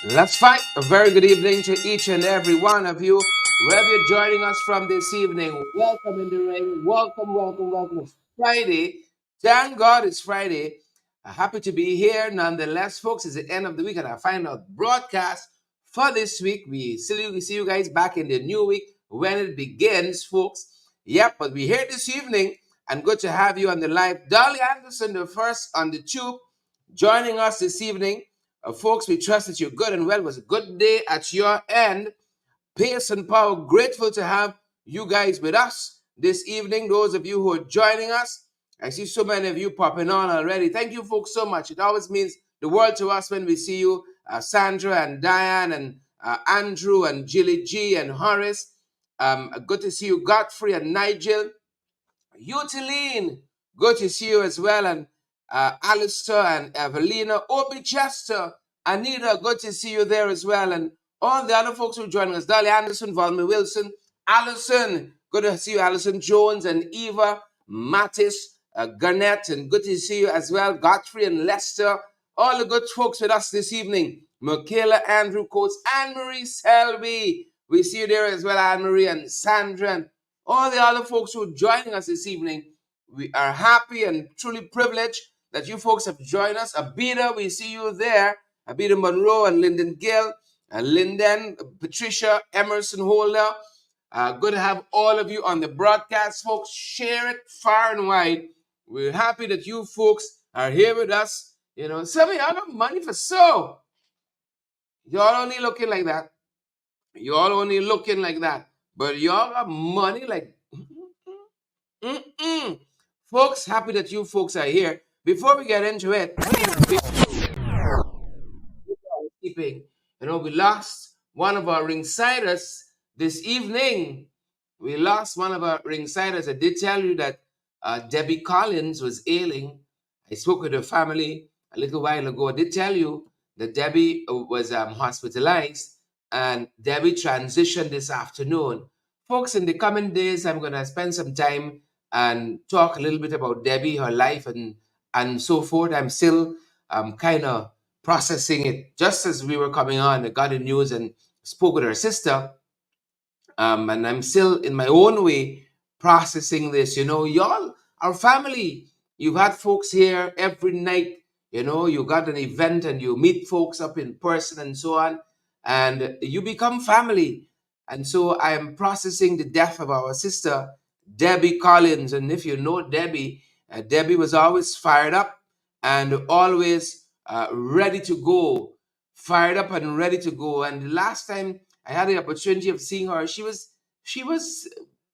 Let's fight. A very good evening to each and every one of you. Wherever you're joining us from this evening, welcome in the ring. Welcome, welcome, welcome. It's Friday. Thank God it's Friday. Happy to be here. Nonetheless, folks, it's the end of the week and our final broadcast for this week. We see you guys back in the new week when it begins, folks. Yep, but we're here this evening and good to have you on the live. Dolly Anderson, the first on the tube, joining us this evening. Folks, we trust that you're good and well. It was a good day at your end. Pace and Power, grateful to have you guys with us this evening. Those of you who are joining us, I see so many of you popping on already. Thank you, folks, so much. It always means the world to us when we see you, Sandra and Diane and Andrew and Jilly G and Horace. Good to see you, Godfrey and Nigel. Utiline, good to see you as well. And Alistair and Evelina, Obi Chester, Anita, good to see you there as well. And all the other folks who are joining us, Dolly Anderson, Valmy Wilson, Allison, good to see you, Allison Jones and Eva, Mattis, Garnett, and good to see you as well, Godfrey and Lester, all the good folks with us this evening. Michaela, Andrew Coates, Anne-Marie Selby, we see you there as well, Anne-Marie and Sandra, and all the other folks who are joining us this evening. We are happy and truly privileged that you folks have joined us. Abida, we see you there. Abida Monroe and Lyndon Gill, Lyndon, Patricia, Emerson Holder. Good to have all of you on the broadcast, folks. Share it far and wide. We're happy that you folks are here with us. You know, some of y'all got money for so. Y'all only looking like that. Y'all only looking like that. But y'all got money like folks, happy that you folks are here. Before we get into it, keeping, we lost one of our ringsiders this evening. We lost one of our ringsiders. I did tell you that Debbie Collins was ailing. I spoke with her family a little while ago. I did tell you that Debbie was hospitalized and Debbie transitioned this afternoon. Folks, in the coming days, I'm going to spend some time and talk a little bit about Debbie, her life, and so forth. I'm still kind of processing it. Just as we were coming on, I got the news and spoke with her sister. And I'm still in my own way processing this. Y'all, our family, you've had folks here every night. You got an event and you meet folks up in person and so on, and you become family. And so I am processing the death of our sister, Debbie Collins. And if you know Debbie, Debbie was always fired up and always ready to go, fired up and ready to go. And the last time I had the opportunity of seeing her, she was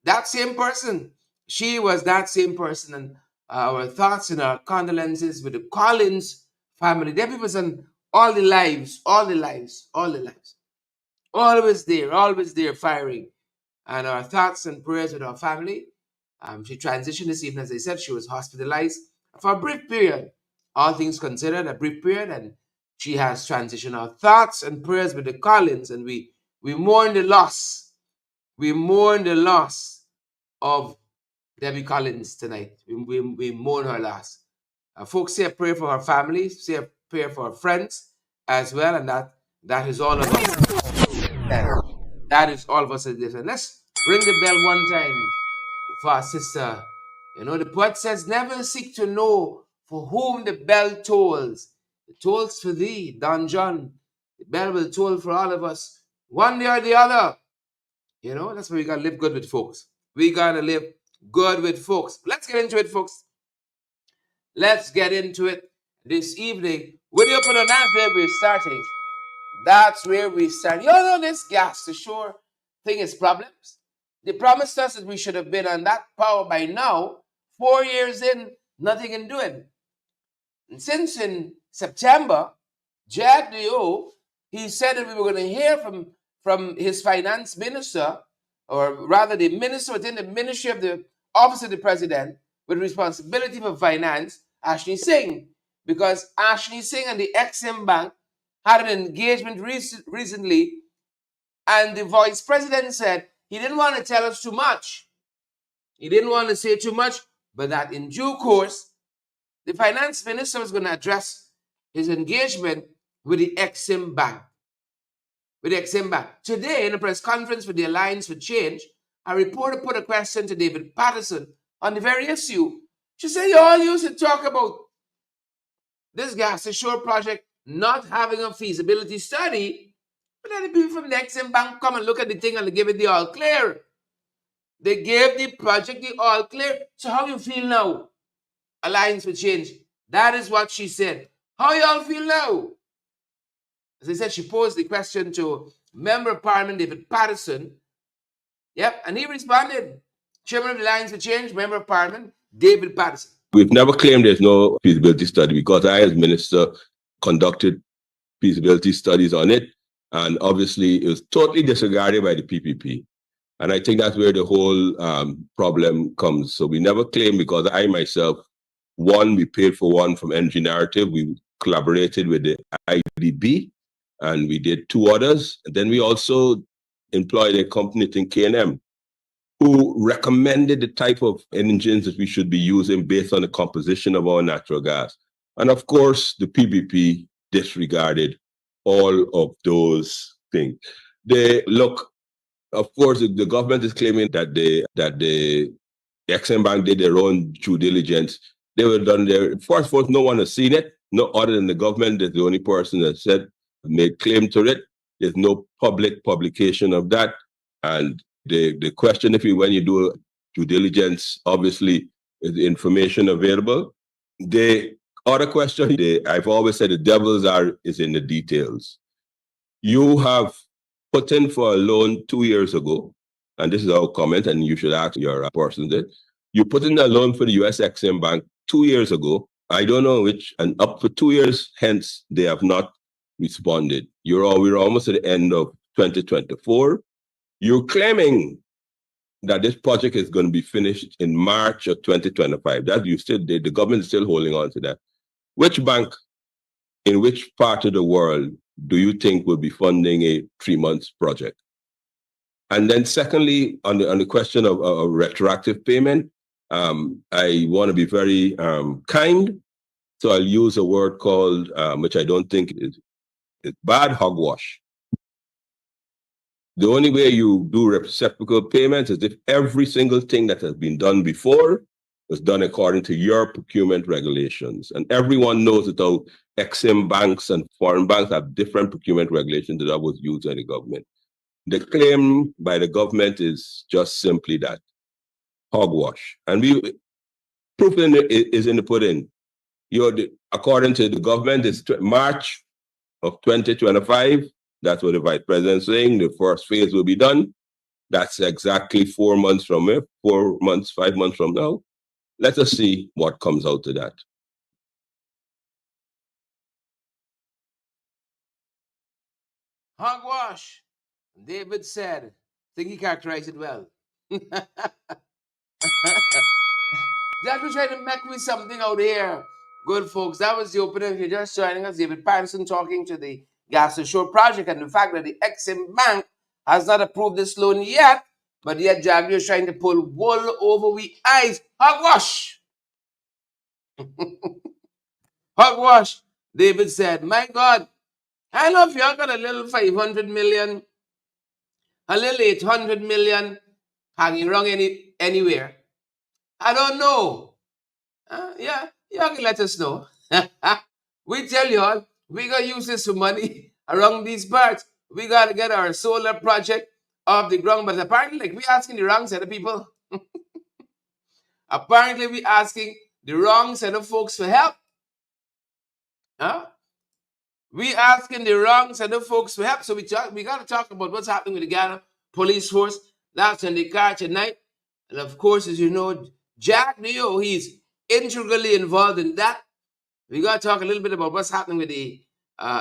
that same person. She was that same person, and our thoughts and our condolences with the Collins family. Debbie was on all the lives, all the lives, all the lives. Always there, firing. And our thoughts and prayers with our family. She transitioned this evening, as I said. She was hospitalized for a brief period. All things considered, a brief period, and she has transitioned. Our thoughts and prayers with the Collins, and we mourn the loss. We mourn the loss of Debbie Collins tonight. We mourn her loss. Folks, say a prayer for her family, say a prayer for her friends as well, and that is all of us. That is all of us at this. And let's ring the bell one time for our sister. The poet says, never seek to know for whom the bell tolls. It tolls for thee, Don John. The bell will toll for all of us, one day or the other. That's why we got to live good with folks. We got to live good with folks. Let's get into it, folks. Let's get into it this evening. With the open, that's where we're starting. That's where we start. This gas, the sure thing is problems. They promised us that we should have been on that power by now. 4 years in, nothing in doing. And since in September, Jad Dio, he said that we were going to hear from his finance minister, or rather the minister within the ministry of the office of the president with responsibility for finance, Ashley Singh, because Ashley Singh and the Exim Bank had an engagement recently, and the vice president said he didn't want to tell us too much. He didn't want to say too much, but that in due course, the finance minister was going to address his engagement with the Exim Bank. with the Exim Bank. Today, in a press conference with the Alliance for Change, a reporter put a question to David Patterson on the very issue. She said, you all used to talk about this gas ashore project not having a feasibility study, but then the people from the Exim Bank come and look at the thing and they give it the all clear. They gave the project the all clear. So how you feel now? Alliance for Change. That is what she said. How y'all feel now? As I said, she posed the question to Member of Parliament David Patterson. Yep, and he responded. Chairman of the Alliance for Change, Member of Parliament David Patterson. We've never claimed there's no feasibility study because I, as minister, conducted feasibility studies on it. And obviously, it was totally disregarded by the PPP. And I think that's where the whole problem comes. So we never claimed because I myself, one, we paid for one from Energy Narrative. We collaborated with the IDB and we did two others. And then we also employed a company, I think K&M, who recommended the type of engines that we should be using based on the composition of our natural gas. And of course, the PPP disregarded all of those things. They look, of course, the government is claiming that the Exim Bank did their own due diligence. They were done there. First, no one has seen it. No other than the government. That's the only person that said made claim to it. There's no public publication of that. And the question, when you do due diligence, obviously, is the information available? The other question, I've always said the devils is in the details. You have put in for a loan 2 years ago, and this is our comment, and you should ask your person that you put in a loan for the US Exim Bank 2 years ago. I don't know which, and up for 2 years hence, they have not responded. We're almost at the end of 2024. You're claiming that this project is going to be finished in March of 2025. That the government is still holding on to that. Which bank in which part of the world do you think will be funding a 3 months project? And then secondly, on the question of retroactive payment, I want to be very kind. So I'll use a word called, which I don't think is bad, hogwash. The only way you do reciprocal payments is if every single thing that has been done before was done according to your procurement regulations. And everyone knows that how Exim banks and foreign banks have different procurement regulations that was used by the government. The claim by the government is just simply that, hogwash. And proof is in the pudding. According to the government, it's March of 2025. That's what the vice president is saying. The first phase will be done. That's exactly 4 months from here, 4 months, 5 months from now. Let us see what comes out of that. Hogwash, David said. I think he characterized it well. Jack was trying to make me something out here. Good folks, that was the opening. If you're just joining us, David Patterson talking to the Gas Ashore project and the fact that the Exim Bank has not approved this loan yet, but yet Jagger is trying to pull wool over we eyes. Hogwash! Hogwash, David said. My God, I know if y'all got a little 500 million, a little 800 million hanging around anywhere. I don't know. Yeah, y'all can let us know. We tell y'all, we gonna use this money around these parts. We gotta get our solar project off the ground. But apparently, like, we asking the wrong set of people. Apparently, we asking the wrong set of folks for help. Huh? We asking the wrong set of folks for help. So we gotta talk about what's happening with the Ghana police force. That's in the car tonight. And of course, as you know, Jack Neo, he's integrally involved in that. We got to talk a little bit about what's happening with the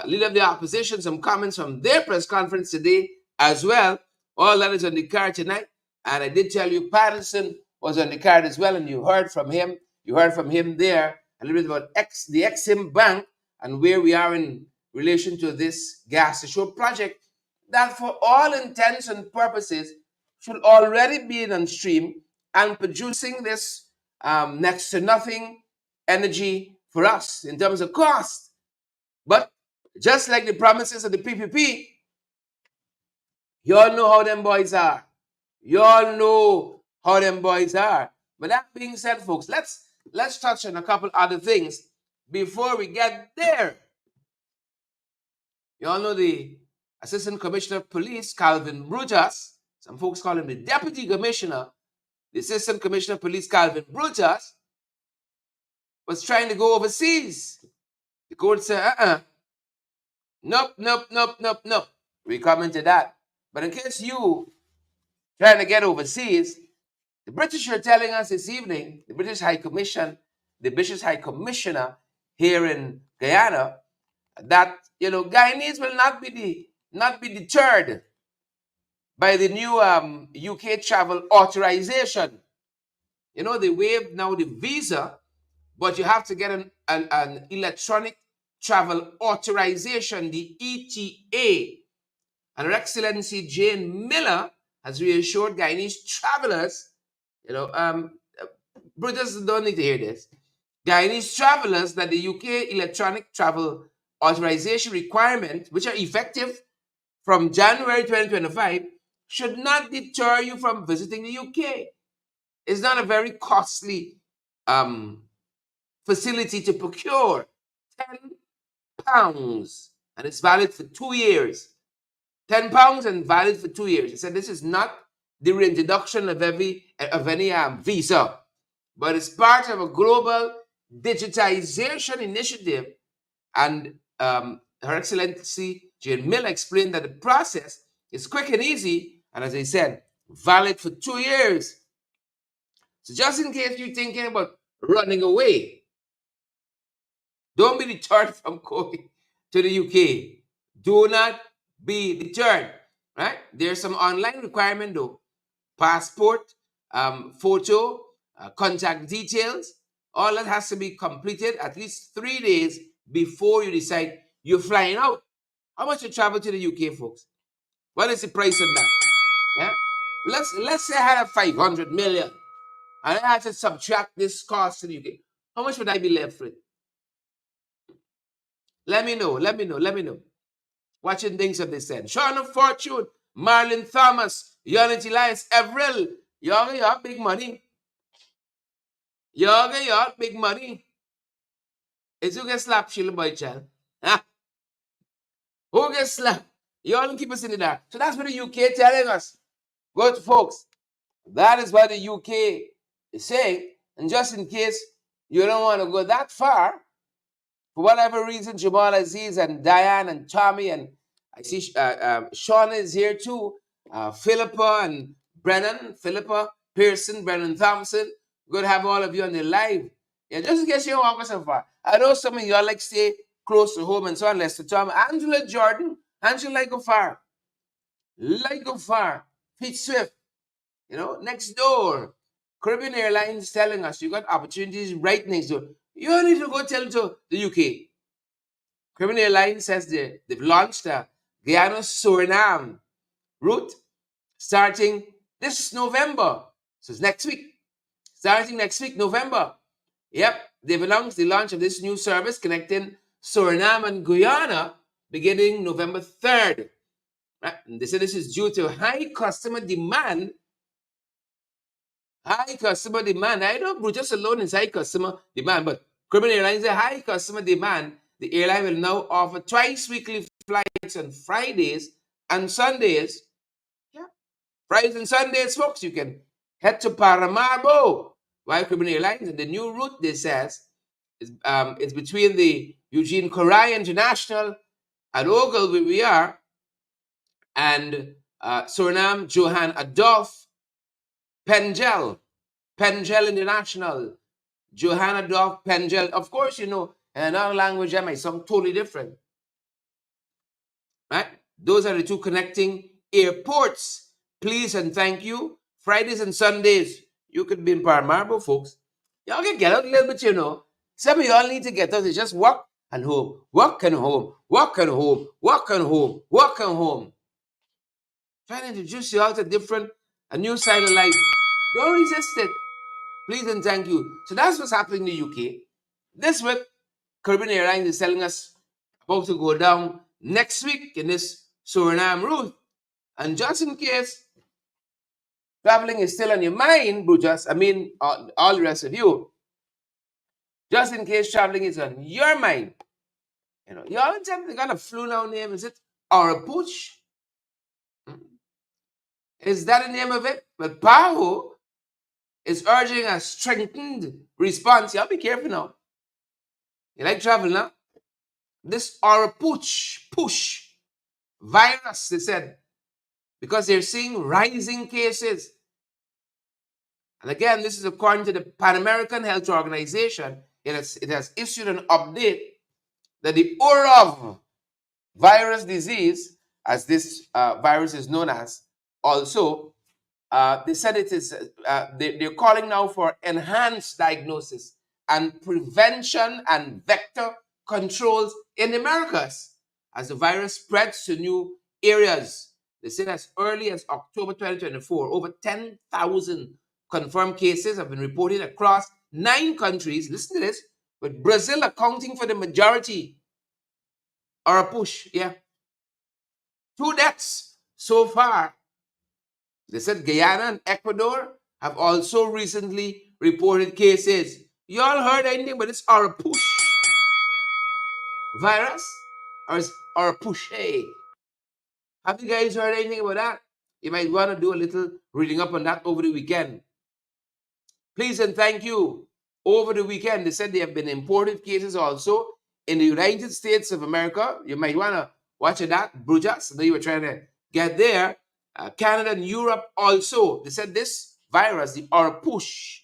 leader of the opposition, some comments from their press conference today as well. All that is on the card tonight. And I did tell you Patterson was on the card as well, and you heard from him. You heard from him there a little bit about the Exim Bank and where we are in relation to this gas ashore project that for all intents and purposes should already be on stream and producing this next to nothing energy for us in terms of cost. But just like the promises of the PPP, You all know how them boys are. You all know how them boys are. But that being said, folks, let's touch on a couple other things before we get there. You all know the Assistant Commissioner of Police, Calvin Brutus. Some folks call him the Deputy Commissioner. The Assistant Commissioner of Police, Calvin Brutus, was trying to go overseas. The court said, nope, nope, nope, nope, nope. We come into that. But in case you trying to get overseas, the British are telling us this evening, the British High Commissioner here in Guyana, that Guyanese will not be deterred by the new UK travel authorization. They waived now the visa, but you have to get an electronic travel authorization, the ETA. And Her Excellency Jane Miller has reassured Guyanese travelers, Brutus don't need to hear this, Guyanese travelers that the UK electronic travel authorization requirement, which are effective from January 2025, should not deter you from visiting the UK. It's not a very costly facility to procure. £10, and it's valid for 2 years. £10 and valid for 2 years. He said this is not the reintroduction of any visa, but it's part of a global digitization initiative. And Her Excellency Jane Miller explained that the process is quick and easy, and as I said, valid for 2 years. So just in case you're thinking about running away, don't be deterred from going to the UK. Do not be deterred, right? There's some online requirement though. Passport, photo, contact details, all that has to be completed at least 3 days before you decide you're flying out. How much to travel to the UK, folks? What is the price of that? Yeah? Let's say I have 500 million and I have to subtract this cost to the UK. How much would I be left with? Let me know. Watching things of this end. Sean of Fortune, Marlon Thomas, Unity Lions, Avril. Y'all got big money. Y'all got big money. Is who get slapped, Sheila Boy Child? Huh? Who gets slapped? Y'all don't keep us in the dark. So that's what the UK telling us. Good folks. That is what the UK is saying. And just in case you don't want to go that far, for whatever reason, Jamal Aziz and Diane and Tommy and I see Sean is here too. Philippa and Brennan, Philippa Pearson, Brennan Thompson. Good to have all of you on the live. Yeah, just in case you don't want to go so far. I know some of y'all like stay close to home and so on. Lester Tom, Angela Jordan, Angela like go far. Like go far. Pete Swift, next door. Caribbean Airlines telling us you got opportunities right next door. You don't need to go tell to the UK. Caribbean Airlines says they've launched a Guyana-Suriname route starting this November. So it's next week. Starting next week, November. Yep, they've announced the launch of this new service connecting Suriname and Guyana beginning November 3rd. Right? And they say this is due to high customer demand. High customer demand. I know Brutus alone is high customer demand, but Caribbean Airlines has high customer demand. The airline will now offer twice weekly flights on Fridays and Sundays. Yeah, Fridays and Sundays, folks. You can head to Paramaribo. While Caribbean Airlines and the new route, they says, is between the Eugene Corai International at Ogle, where we are, and Suriname Johan Adolf Pengel International. Johanna Dog Pengel. Of course, in another language that might sound totally different. Right? Those are the two connecting airports. Please and thank you. Fridays and Sundays, you could be in Paramaribo, folks. Y'all can get out a little bit, Some of y'all need to get out. It's just walk and home. Walk and home. Walk and home. Walk and home. Walk and home. Trying to introduce you all to a new side of life. Don't resist it. Please and thank you. So that's what's happening in the UK. This week, Caribbean Airlines is telling us about to go down next week in this Suriname route. And just in case traveling is still on your mind, Brutus, all the rest of you, just in case traveling is on your mind, you all tell the kind of flu now name, is it? Or a push? Is that the name of it? But Paho is urging a strengthened response. Y'all be careful now. You like travel now? This or a push virus, they said, because they're seeing rising cases. And again, this is according to the Pan American Health Organization. It has issued an update that the OROV virus disease, as this virus is known as, also, they said it is, they're calling now for enhanced diagnosis and prevention and vector controls in the Americas as the virus spreads to new areas. They said as early as October 2024, over 10,000 confirmed cases have been reported across 9 countries. Listen to this, with Brazil accounting for the majority, or a push, yeah. 2 deaths so far. They said Guyana and Ecuador have also recently reported cases. Y'all heard anything about this or a push virus? Or a push? Hey, have you guys heard anything about that? You might want to do a little reading up on that over the weekend. Please and thank you. Over the weekend, they said there have been imported cases also in the United States of America. You might want to watch that, Brutus. I know you were trying to get there. Canada and Europe also. They said this virus, the or push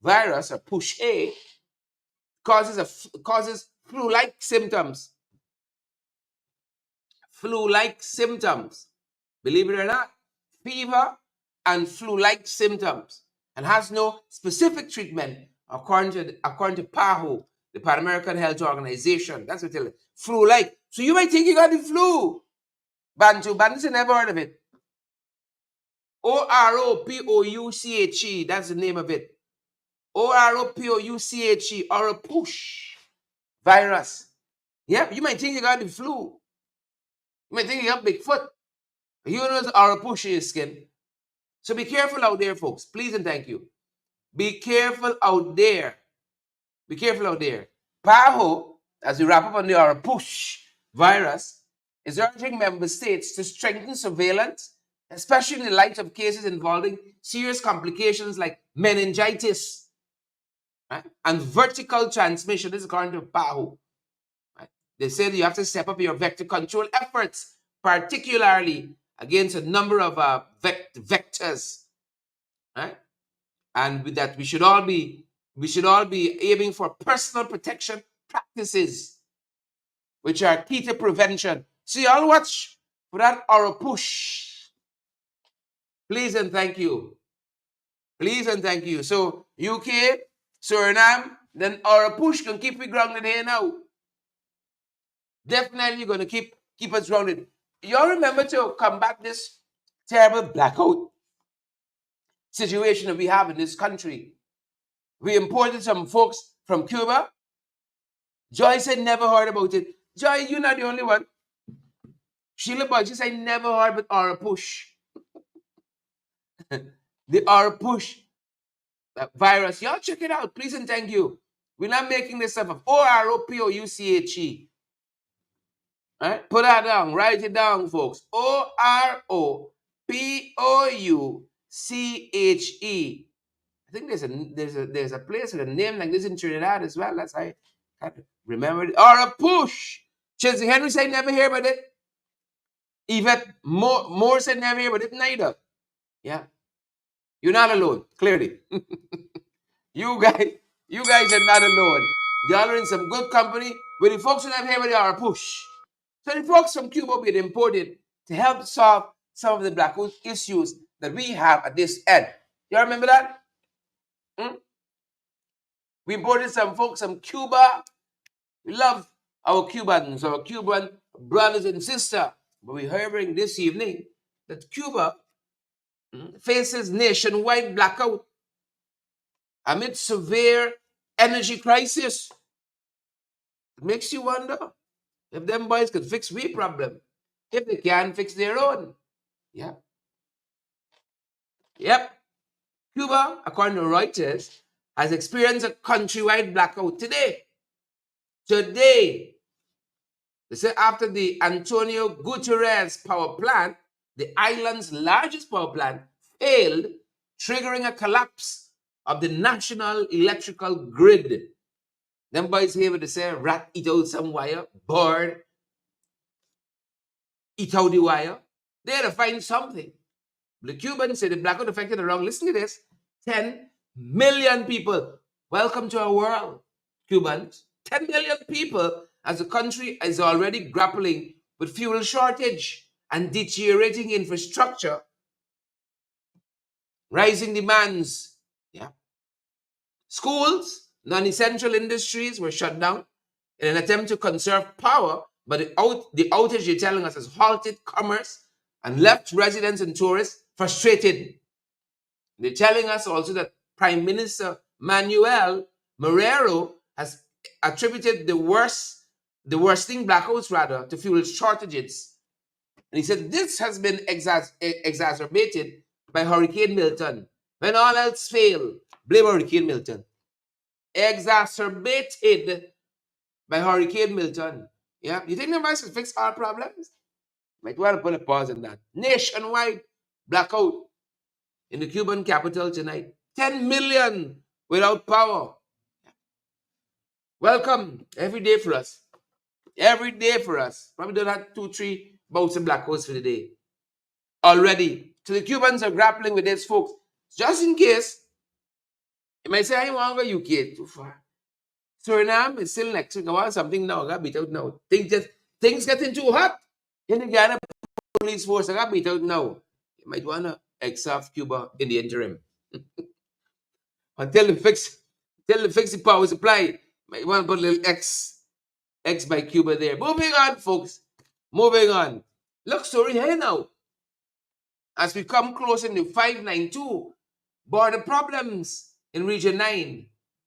virus, or push A, causes flu-like symptoms. Flu-like symptoms. Believe it or not, fever and flu-like symptoms, and has no specific treatment according to PAHO, the Pan American Health Organization. That's what they tell it. Flu-like. So you might think you got the flu. Bantu never heard of it. OROPOUCHE, that's the name of it. OROPOUCHE, or a push virus. Yep, you might think you got the flu. You might think you got Bigfoot. You know what or a push is, skin. So be careful out there, folks. Please and thank you. Be careful out there. Be careful out there. PAHO, as we wrap up on the or a push virus, is urging member states to strengthen surveillance, especially in the light of cases involving serious complications like meningitis, right, and vertical transmission. This is according to PAHO. Right? They say that you have to step up your vector control efforts, particularly against a number of vectors, right? And with that, we should all be aiming for personal protection practices, which are key to prevention. So y'all watch for that or a push. Please and thank you. Please and thank you. So UK, Suriname, then or a push can keep we grounded here now. Definitely going to keep us grounded. Y'all remember to combat this terrible blackout situation that we have in this country. We imported some folks from Cuba. Joy said never heard about it. Joy, you're not the only one. Sheila Boy, she said never heard about or a push. The or push virus. Y'all check it out, please and thank you. We're not making this stuff up. OROPOUCHE. Right? Put that down. Write it down, folks. OROPOUCHE. I think there's a place with a name like this in Trinidad as well. That's how I can't remember it. Or a push. Chelsea Henry said never hear about it. Yvette Moore said never hear about it neither. Yeah. You're not alone, clearly. You guys are not alone. Y'all are in some good company with the folks who never hear about it are a push. So the folks from Cuba will be imported to help solve some of the blackout issues that we have at this end. You remember that? We imported some folks from Cuba. We love our Cubans, our Cuban brothers and sisters. But we're hearing this evening that Cuba faces nationwide blackout amid severe energy crisis. It makes you wonder if them boys could fix we problem, if they can fix their own. Yeah. Yep. Cuba, according to Reuters, has experienced a countrywide blackout today. Today, they say after the Antonio Guterres power plant, the island's largest power plant, failed, triggering a collapse of the national electrical grid. Them boys here with the say rat eat out some wire, bird eat out the wire. They had to find something. The Cubans say the blackout affected around, listen to this, 10 million people. Welcome to our world, Cubans. 10 million people as the country is already grappling with fuel shortage and deteriorating infrastructure, rising demands. Yeah. Schools, non-essential industries were shut down in an attempt to conserve power, but the outage, you're telling us, has halted commerce and left residents and tourists frustrated. They're telling us also that Prime Minister Manuel Marrero has attributed the worsening blackouts rather to fuel shortages. And he said this has been exacerbated by Hurricane Milton. When all else failed, blame Hurricane Milton. Exacerbated by Hurricane Milton. Yeah, you think the mice can fix our problems? Might want to put a pause on that. Nationwide blackout in the Cuban capital tonight. 10 million without power. Welcome every day for us. Every day for us. Probably don't have 2-3 bouts of blackouts for the day already. So the Cubans are grappling with this, folks. Just in case, you might say, I want to go UK too far. Suriname is still next week. I want something now. I got beat out now. Things getting too hot. In the Ghana police force, I got beat out now. You might want to exhaust Cuba in the interim. Until they fix the power supply. Might want to put a little X by Cuba there. Moving on, folks. Moving on. Look, story here now. As we come close in the 592, border problems in Region 9.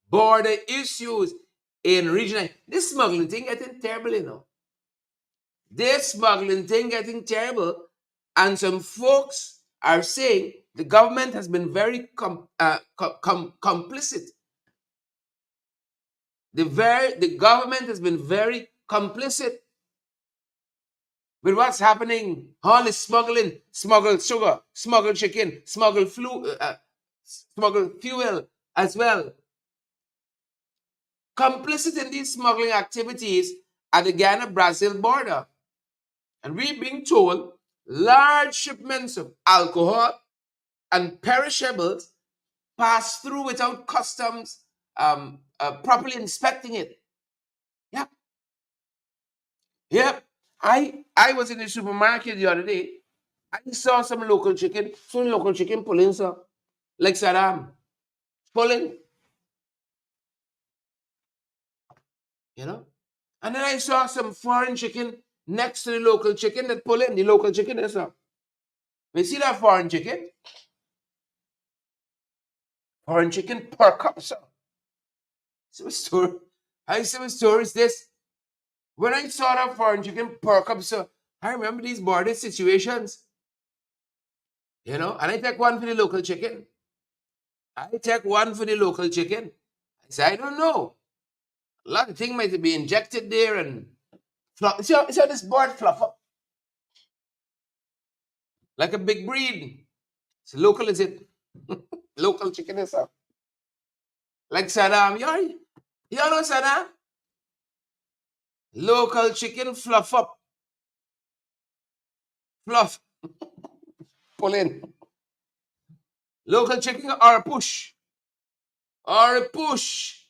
Border issues in Region 9. This smuggling thing getting terrible, you know. This smuggling thing getting terrible. And some folks are saying the government has been very complicit. The government has been very complicit with what's happening. All this smuggling, smuggled sugar, smuggled chicken, smuggled fuel as well. Complicit in these smuggling activities at the Ghana-Brazil border. And we're being told large shipments of alcohol and perishables pass through without customs properly inspecting it. Yep. Yep. I was in the supermarket the other day. I saw some local chicken pulling some, like Saddam, pulling, you know. And then I saw some foreign chicken next to the local chicken that pull in. The local chicken is up. You see that foreign chicken? Foreign chicken per cup, sir. So story. I see what story is this. When I saw that foreign chicken per cup, sir, I remember these border situations. You know, and I take one for the local chicken. I take one for the local chicken. I say, I don't know. A lot of things might be injected there and fluff. See how this bird fluff up? Like a big breed. So local is it? Local chicken is up. Like Saddam. You know Saddam? Local chicken fluff up. Fluff. Pull in. Local chicken or a push. Or a push.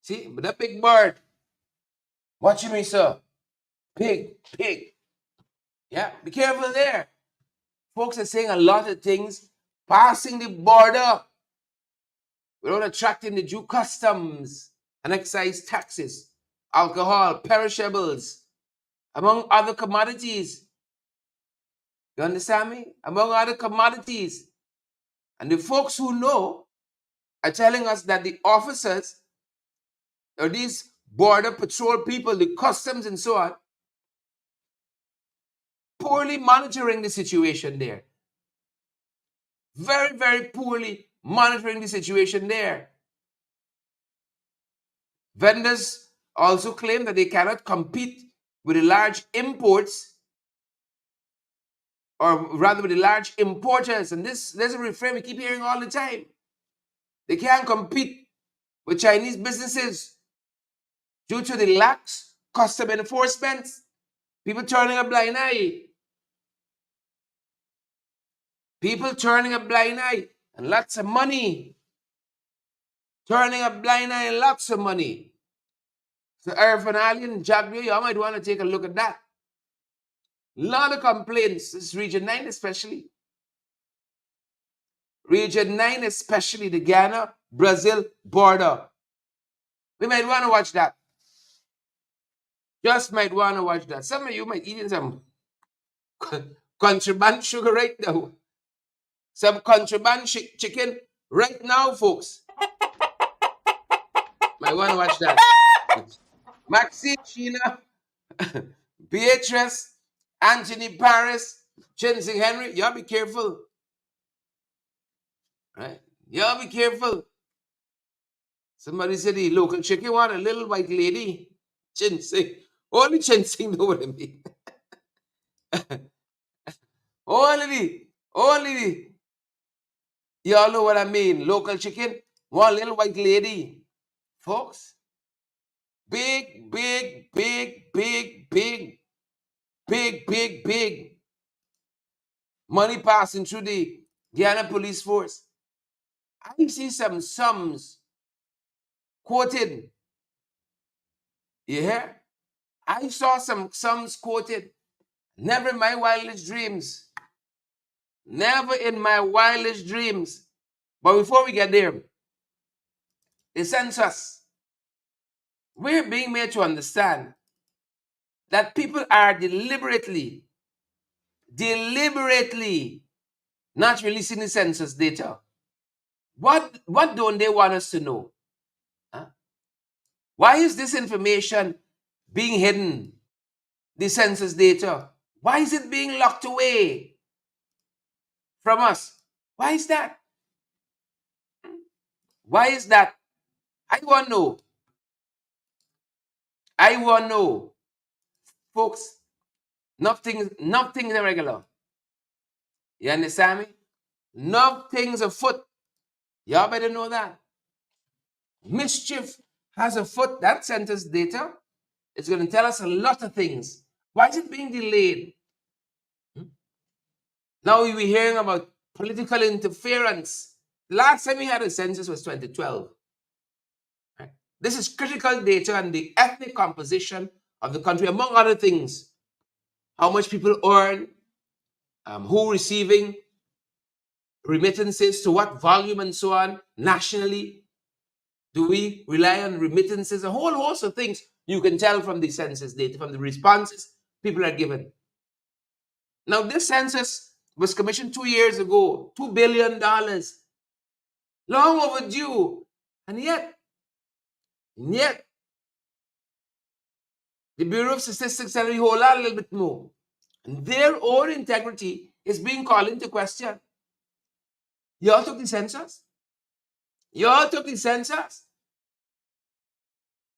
See, but that big bird. Watch me, sir. Pig. Yeah, be careful there. Folks are saying a lot of things passing the border without attracting the due customs and excise taxes, alcohol, perishables, among other commodities. You understand me? Among other commodities. And the folks who know are telling us that the officers or these border patrol people, the customs and so on, poorly monitoring the situation there. Very, very poorly monitoring the situation there. Vendors also claim that they cannot compete with the large imports, or rather with the large importers. And there's a refrain we keep hearing all the time. They can't compete with Chinese businesses due to the lax custom enforcement. People turning a blind eye. People turning a blind eye and lots of money. Turning a blind eye and lots of money. So Airlines and Jaguar, you might want to take a look at that. A lot of complaints. This is Region 9 especially. Region 9 especially, the Ghana-Brazil border. We might want to watch that. Just might want to watch that. Some of you might eat some contraband sugar right now. Some contraband chicken right now, folks. Might want to watch that. Maxine, Sheena, Beatrice, Anthony Paris, Chensing Henry, y'all be careful. Right? Y'all be careful. Somebody said the local chicken want a little white lady. Chensing. Only Chensing know what I mean. Only the. Y'all know what I mean. Local chicken want a little white lady. Folks. Big, big, big, big, big, big, big, big money passing through the Guyana police force. I see some sums quoted. You hear? I saw some sums quoted. Never in my wildest dreams. Never in my wildest dreams. But before we get there, the census. We're being made to understand that people are deliberately not releasing the census data. What don't they want us to know? Huh? Why is this information being hidden? The census data. Why is it being locked away from us? Why is that? Why is that? I want to know. I want to know. Folks, nothing's irregular. You understand me? Nothing's afoot. Y'all better know that. Mischief has afoot. That census data is going to tell us a lot of things. Why is it being delayed? Now we were hearing about political interference. The last time we had a census was 2012. Right? This is critical data on the ethnic composition of the country, among other things. How much people earn, who receiving remittances, to what volume, and so on. Nationally, do we rely on remittances? A whole host of things you can tell from the census data, from the responses people are given. Now, this census was commissioned 2 years ago, $2 billion. Long overdue. And yet, the Bureau of Statistics said we hold out a little bit more. And their own integrity is being called into question. Y'all took the census? Y'all took the census?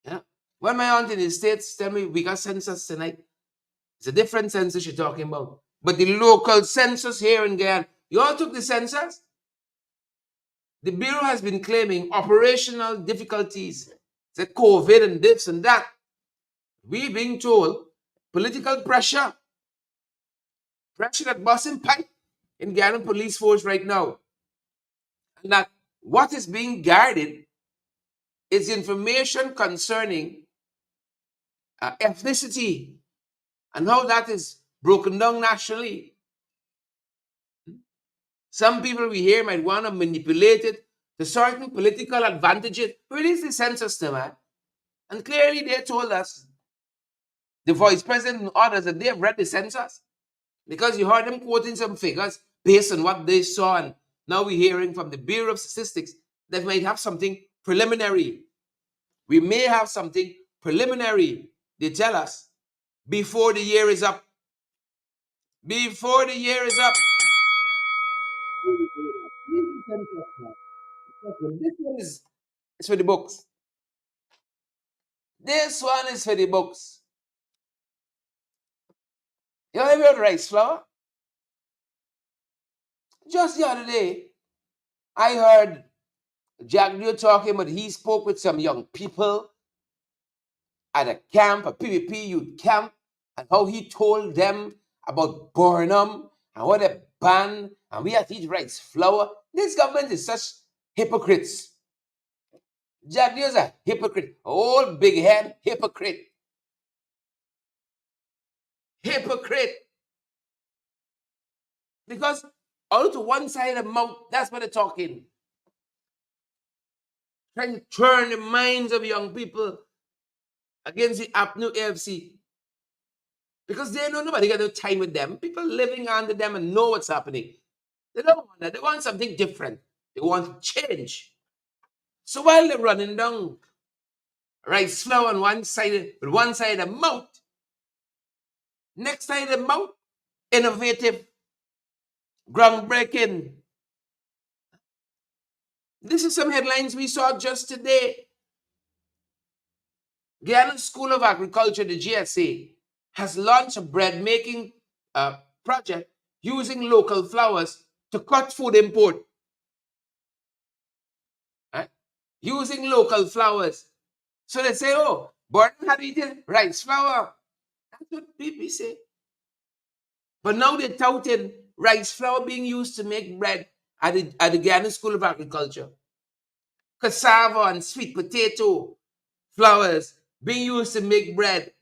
Yeah. When my aunt in the States tell me we got census tonight, it's a different census you're talking about. But the local census here in Guyana, y'all took the census? The Bureau has been claiming operational difficulties, the COVID and this and that. We being told political pressure that busting pipe in Guyana police force right now. And that what is being guarded is information concerning ethnicity and how that is broken down nationally. Some people we hear might want to manipulate it to certain political advantages. Release the census to man. And clearly they told us, the vice president and others, that they have read the census. Because you heard them quoting some figures based on what they saw. And now we're hearing from the Bureau of Statistics that might have something preliminary. We may have something preliminary, they tell us, before the year is up. before the year is up. This one is for the books. This one is for the books. You ever heard rice flour? Just the other day, I heard Jack Neal talking about he spoke with some young people at a camp, a PvP youth camp, and how he told them about Burnham and what they banned, and we have to eat rice flour. This government is such hypocrites. Jack Neal's a hypocrite, old big head hypocrite. Hypocrite. Because out to one side of the mouth, that's what they're talking. Trying to turn the minds of young people against the APNU AFC. Because they know nobody got no time with them. People living under them and know what's happening. They don't want that. They want something different. They want change. So while they're running down rice flour on one side, with one side of the mouth, next side of the mouth, innovative, groundbreaking. This is some headlines we saw just today. Guyana School of Agriculture, the GSA, has launched a bread making project using local flours to cut food import. Right? Using local flours. So they say, oh, Burnham had eaten rice flour. That's what people say. But now they're touting rice flour being used to make bread at the Guyana School of Agriculture. Cassava and sweet potato flours being used to make bread.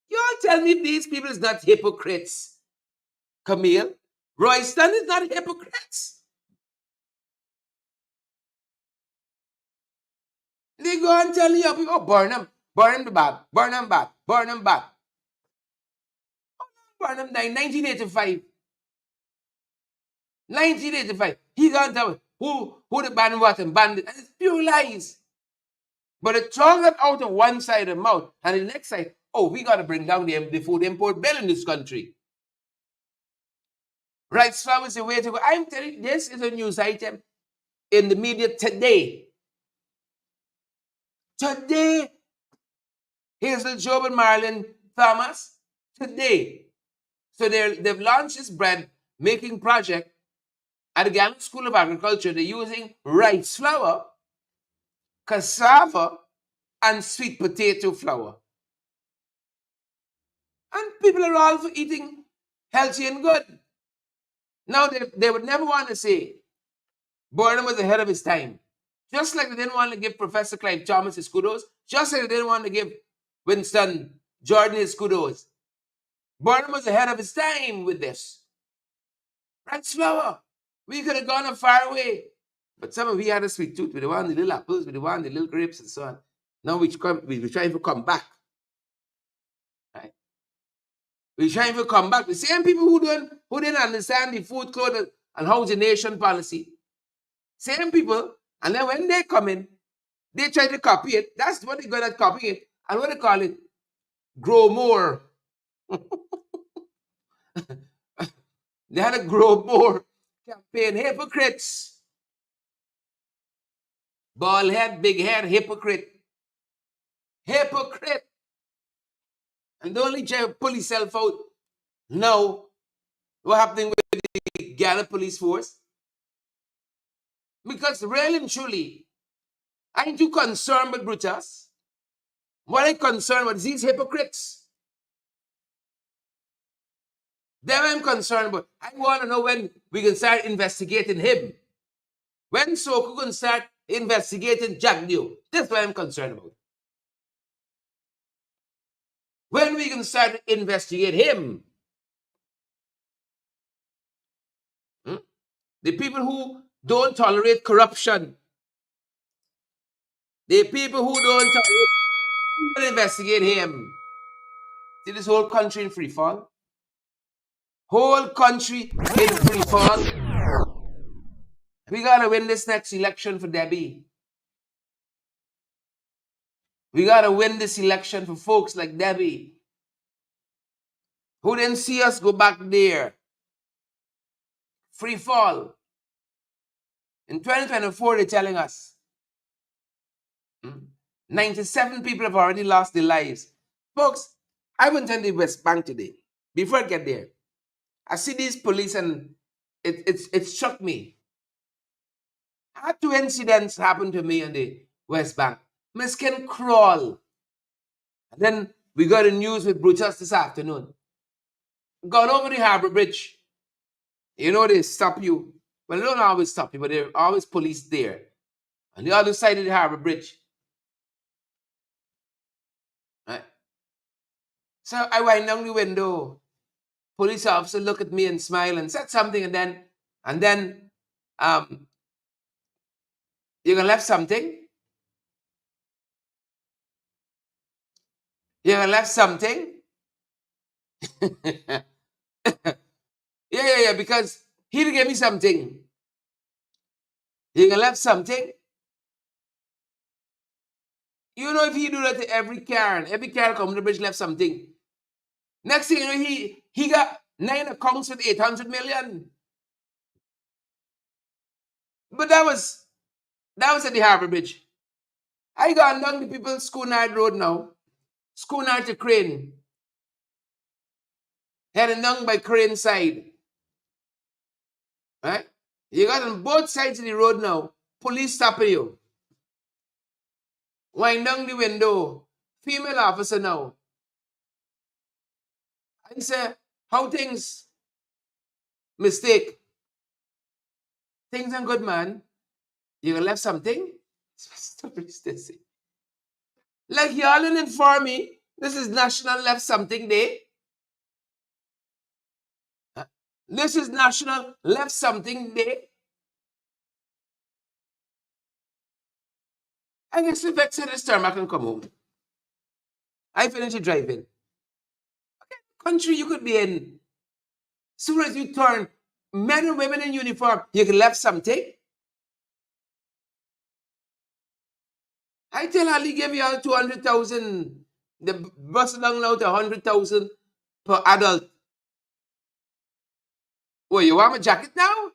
Y'all tell me these people is not hypocrites. Camille, Royston is not hypocrites. They go and tell you, oh, Burnham the bad, Burnham bad, Burnham bad. Burnham died in 1985. 1985. He gonna tell me who the band what and banned it. And it's pure lies. But it throws it out of one side of the mouth, and the next side, oh, we got to bring down the food import bill in this country. Rice flour is the way to go. I'm telling you, this is a news item in the media today. Today, Hazel Job and Marilyn Thomas, today. So they've launched this bread making project at the Guyana School of Agriculture. They're using rice flour, cassava, and sweet potato flour. And people are all for eating healthy and good. Now, they would never want to say Burnham was ahead of his time. Just like they didn't want to give Professor Clive Thomas his kudos, just like they didn't want to give Winston Jordan his kudos. Burnham was ahead of his time with this. Rice flour. We could have gone a far way. But some of we had a sweet tooth. We didn't want the little apples, we didn't want the little grapes and so on. Now we're trying to come back. Right? We're trying to come back. The same people who didn't understand the food, clothes, and housing nation policy. Same people. And then when they come in, they try to copy it. That's what they're good at copying it. And what they call it? Grow more. They had a grow more campaign. Hypocrites. Bald head, big head, hypocrite. Hypocrite. And the only try to pull himself out. Now, what happening with the Ghana police force? Because really and truly, I ain't too concerned with Brutus. What I'm concerned with is these hypocrites. Them I'm concerned about. I want to know when we can start investigating him. When Soku can start investigating Jack Neo. That's what I'm concerned about. When we can start to investigate him. The people who don't tolerate corruption. The people who don't tolerate, investigate him. See this whole country in free fall? Whole country in free fall. We gotta win this next election for Debbie. We gotta win this election for folks like Debbie. who didn't see us go back there. Free fall. In 2024, they're telling us 97 people have already lost their lives. Folks, I went to the West Bank today. Before I get there, I see these police and it struck me. I had 2 incidents happen to me on the West Bank. My skin crawl. And then we got the news with Brutus this afternoon. Gone over the Harbor Bridge. You know, they stop you. Well, they don't always stop you, but there are always police there. On the other side of the Harbor Bridge. Right? So I wind down the window. Police officer looked at me and smiled and said something, and then you're gonna left something. You're gonna left something. Yeah, because he gave me something. You're gonna left something. You know, if he do that to every car, and every car come to the bridge left something. Next thing you know, he got 9 accounts with 800 million. But that was at the Harbor Bridge. I got down the people Schoonard Road now. Schoonard to Crane. Heading down by Crane side. Right? You got on both sides of the road now. Police stopping you. Wind down the window. Female officer now. I say, how things? Mistake. Things are good, man. You left something? Stories this. Like y'all didn't inform me. This is National Left Something Day. This is National Left Something Day. I guess if I say this term, I can come home. I finish driving. Okay, country you could be in. Soon as you turn, men and women in uniform, you can left something. I tell Ali give you all 200,000. The bus along now to 100,000 per adult. Oh, you want my jacket now?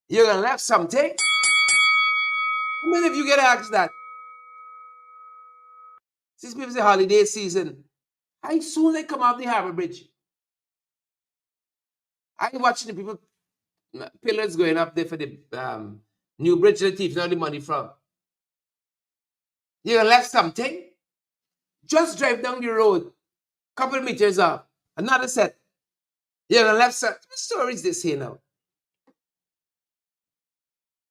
You're gonna left something? How many of you get asked that? These people say holiday season. I soon they come off the Harbor Bridge. I watching the people pillars going up there for the new bridge the thief now the money from. You left something? Just drive down the road, couple meters off, another set. You're left something. What story is this here now?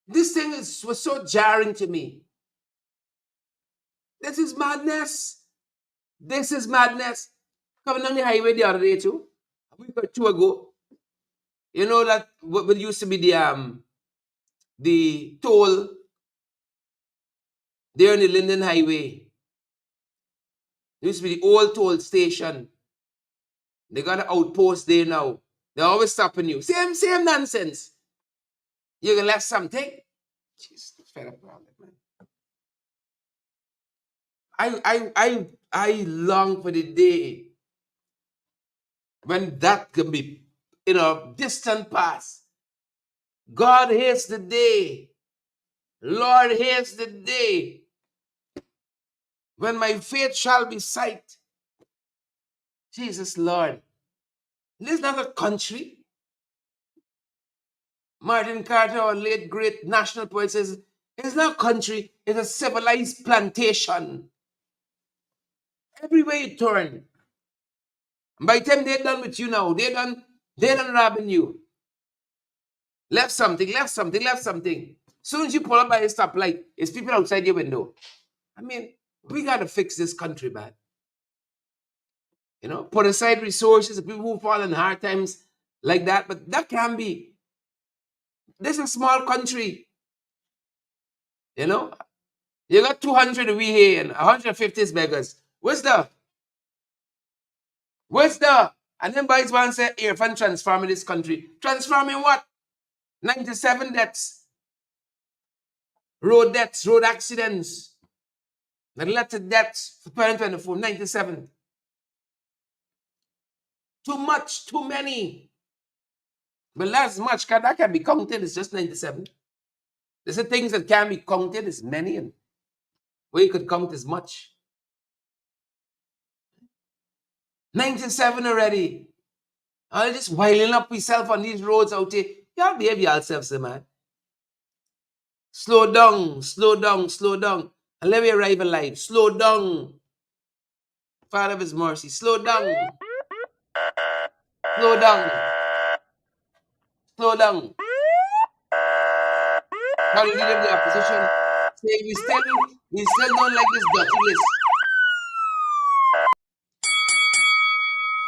This thing was so jarring to me. This is madness. This is madness. Coming down the highway the other day too. A week or two ago. You know that what used to be the toll there on the Linden Highway. There used to be the old toll station. They got an outpost there now. They're always stopping you. Same nonsense. You're gonna left something? Jesus, fed up around it, man. I long for the day when that can be in a distant past. God hates the day. Lord hates the day when my faith shall be sight. Jesus, Lord. This is not a country. Martin Carter, our late great national poet, says, it's not a country, it's a civilized plantation. Everywhere you turn. By the time they're done with you now, they're done robbing you. Left something. Soon as you pull up by a stoplight, it's people outside your window. I mean, we got to fix this country, man. You know, put aside resources, people who fall in hard times like that, but that can be. This is a small country. You know, you got 200 we here and 150 is beggars. Where's the? And then boys want to say, if I'm transforming this country. Transforming what? 97 deaths. Road deaths, road accidents. Neglected deaths for 2024, 97. Too much, too many. But that's much, that can be counted, it's just 97. There's things that can be counted as many, and where you could count as much. 97 already. I'll just whiling up myself on these roads out here. Y'all behave yourselves, man. Slow down, slow down, slow down. And let me arrive alive. Slow down. Father of his mercy. Slow down. Slow down. Slow down. Now the leader of the opposition say we still don't like this dirty list.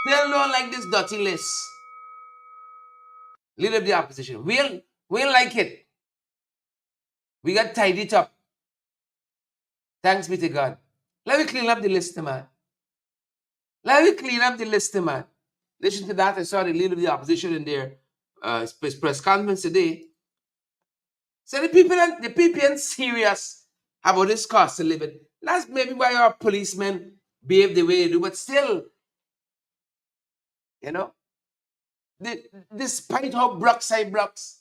Still don't like this dirty list. Leader of the opposition. We'll like it. We got tied it up. Thanks be to God. Let me clean up the list, man. Let me clean up the list, man. Listen to that. I saw the leader of the opposition in their press conference today. So the people ain't serious about this cost of living. That's maybe why our policemen behave the way they do, but still, you know, despite how Brookside Brooks,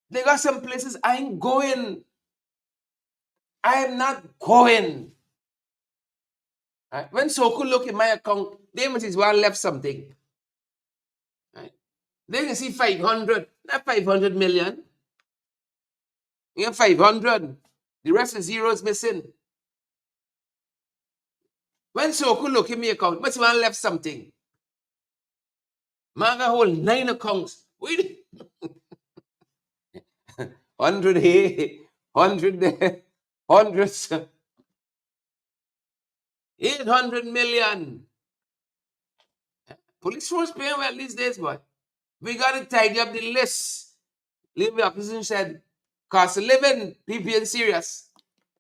they got some places I ain't going. I am not going. Right? When Soku look in my account, they must as well left something. Right? They can see 500, not 500 million. You have 500. The rest of zeros missing. When Soku look in my account, must as well left something. Man got whole 9 accounts. Wait. 100 here, 100 there, hundreds. 800 million. Police force paying well these days, boy. We got to tidy up the list. Leave opposition said, cost of living, people are serious.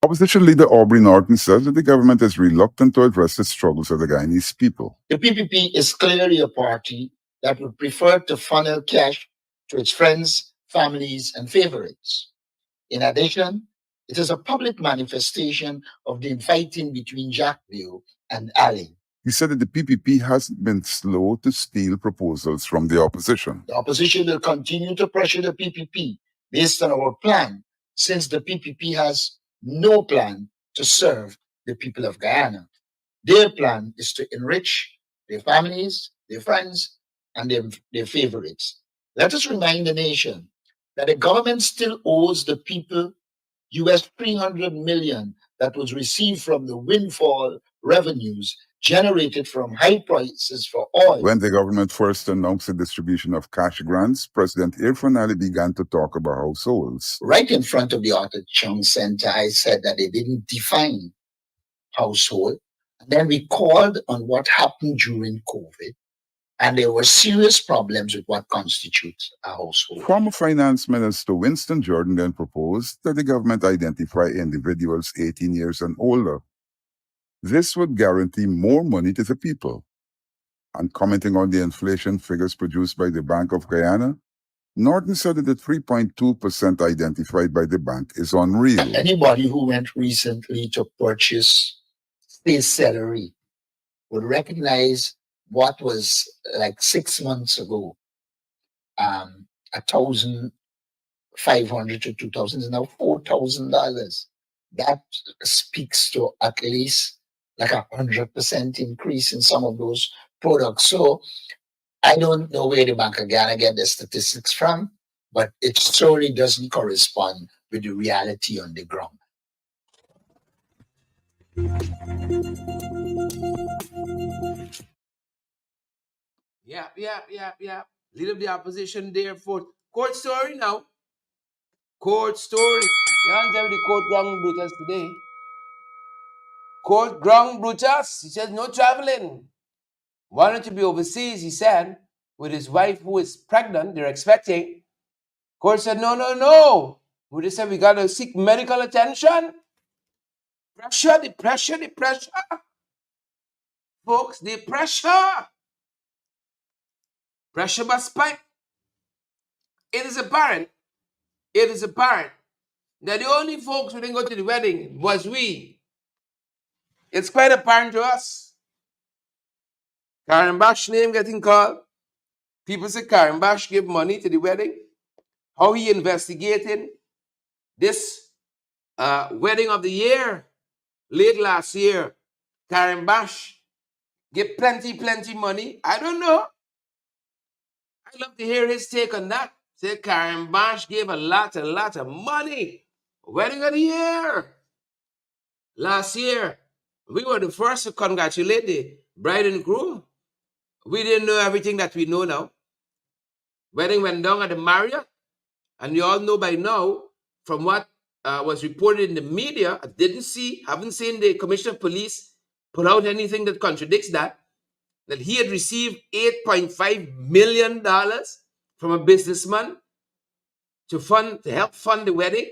Opposition leader Aubrey Norton says that the government is reluctant to address the struggles of the Guyanese people. The PPP is clearly a party that would prefer to funnel cash to its friends, families, and favorites. In addition, it is a public manifestation of the infighting between Jack Bill and Ali. He said that the PPP has been slow to steal proposals from the opposition. The opposition will continue to pressure the PPP based on our plan, since the PPP has no plan to serve the people of Guyana. Their plan is to enrich their families, their friends, and their favorites. Let us remind the nation that the government still owes the people US 300 million that was received from the windfall revenues generated from high prices for oil. When the government first announced the distribution of cash grants, President Irfan Ali began to talk about households. Right in front of the Arthur Chung Center, I said that they didn't define household. And then we called on what happened during COVID, and there were serious problems with what constitutes a household. Former Finance Minister Winston Jordan then proposed that the government identify individuals 18 years and older. This would guarantee more money to the people. And commenting on the inflation figures produced by the Bank of Guyana, Norton said that the 3.2% identified by the bank is unreal. Anybody who went recently to purchase space celery would recognize what was like 6 months ago, 1,500 to 2,000 is now $4,000. That speaks to at least like 100% increase in some of those products. So I don't know where the Bank of Ghana get the statistics from, but it surely doesn't correspond with the reality on the ground. Yeah. Leader of the opposition, therefore. Court story now. Court story. You can't tell me the court ground Brutus today. Court ground Brutus. He says no traveling. Wanted to be overseas, he said, with his wife who is pregnant. They're expecting. Court said, no. We just said we got to seek medical attention. The pressure. Folks, the pressure. Pressure must spike. It is apparent that the only folks who didn't go to the wedding was we. It's quite apparent to us. Karen Bash name getting called. People say Karen Bash give money to the wedding. How he investigating this wedding of the year late last year. Karen Bash give plenty money. I don't know. I'd love to hear his take on that. Say Karen Bash gave a lot of money. Wedding of the year. Last year, we were the first to congratulate the bride and groom. We didn't know everything that we know now. Wedding went down at the Marriott, and you all know by now from what was reported in the media. I haven't seen the Commissioner of Police put out anything that contradicts that he had received $8.5 million from a businessman to help fund the wedding.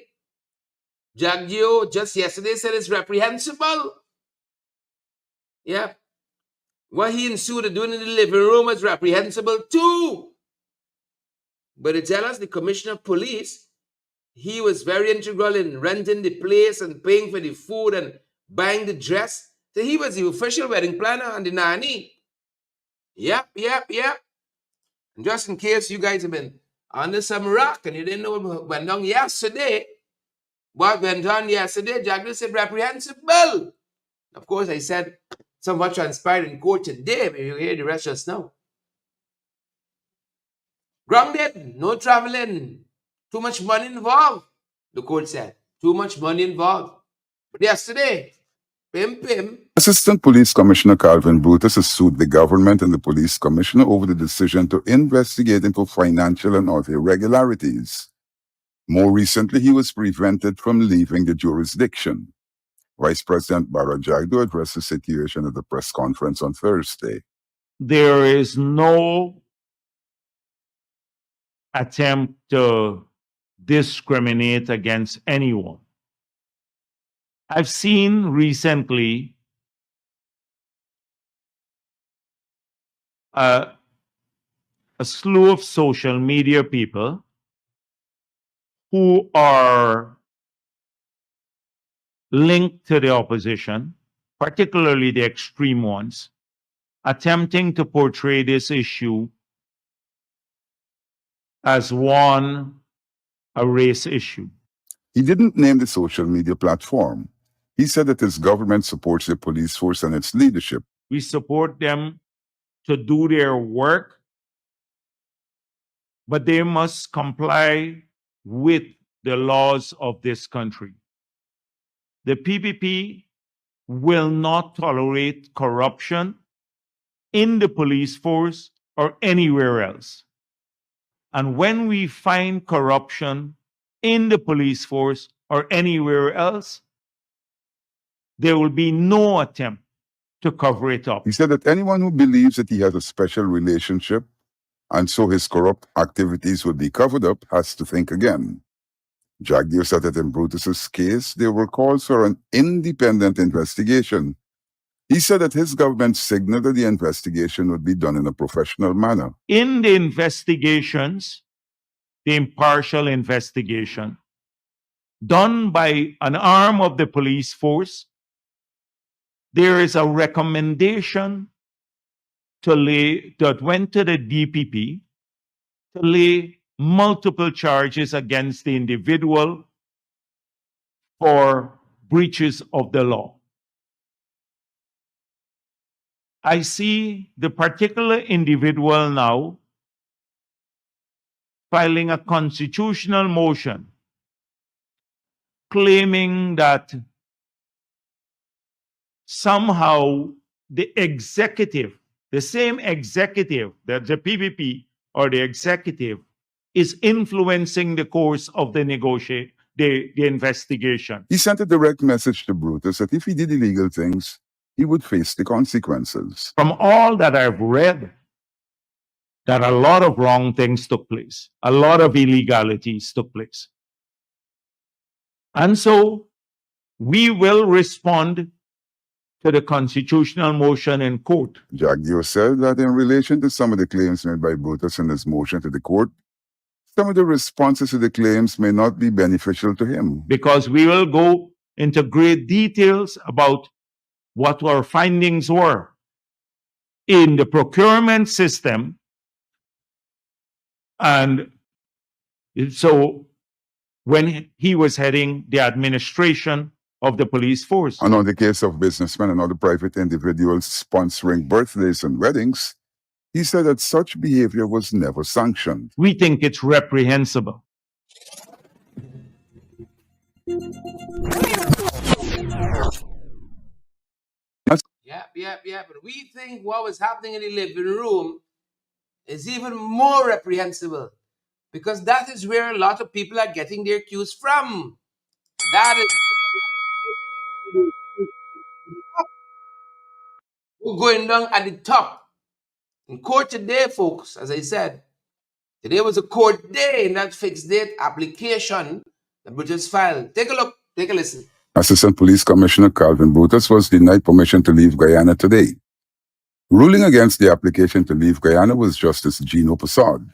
Jaggio just yesterday said it's reprehensible. Yeah. What he and Sue are doing in the living room is reprehensible too. But to tell us the Commissioner of Police, he was very integral in renting the place and paying for the food and buying the dress. So he was the official wedding planner and the nanny. Yep. And just in case you guys have been under some rock and you didn't know what went on yesterday, Jaggio said reprehensible. Of course, I said somewhat transpired in court today, but you hear the rest just now. Grounded, no traveling, too much money involved, the court said. Too much money involved. But yesterday, pim. Assistant Police Commissioner Calvin Brutus has sued the government and the police commissioner over the decision to investigate him for financial and other irregularities. More recently, he was prevented from leaving the jurisdiction. Vice President Bara Jagdo addressed the situation at the press conference on Thursday. There is no attempt to discriminate against anyone. I've seen recently a slew of social media people who are linked to the opposition, particularly the extreme ones, attempting to portray this issue as a race issue. He didn't name the social media platform. He said that his government supports the police force and its leadership. We support them to do their work, but they must comply with the laws of this country. The PPP will not tolerate corruption in the police force or anywhere else. And when we find corruption in the police force or anywhere else, there will be no attempt to cover it up. He said that anyone who believes that he has a special relationship and so his corrupt activities will be covered up has to think again. Jagdio said that in Brutus's case, there were calls for an independent investigation. He said that his government signaled that the investigation would be done in a professional manner. In the investigations, the impartial investigation done by an arm of the police force, there is a recommendation that went to the DPP to lay multiple charges against the individual for breaches of the law. I see the particular individual now filing a constitutional motion claiming that somehow the executive, the same executive, that the PPP or the executive, is influencing the course of the investigation. He sent a direct message to Brutus that if he did illegal things, he would face the consequences. From all that I've read, that a lot of wrong things took place, a lot of illegalities took place. And so we will respond to the constitutional motion in court. Jagdio said that in relation to some of the claims made by Brutus in his motion to the court, some of the responses to the claims may not be beneficial to him. Because we will go into great details about what our findings were. in the procurement system. And so when he was heading the administration of the police force. And on the case of businessmen and other private individuals sponsoring birthdays and weddings, he said that such behavior was never sanctioned. We think it's reprehensible. Yeah. But we think what was happening in the living room is even more reprehensible, because that is where a lot of people are getting their cues from. That is going down at the top. In court today, folks, as I said, today was a court day in that fixed date application that Brutus filed. Take a look, take a listen. Assistant Police Commissioner Calvin Brutus was denied permission to leave Guyana today. Ruling against the application to leave Guyana was Justice Gino Passad.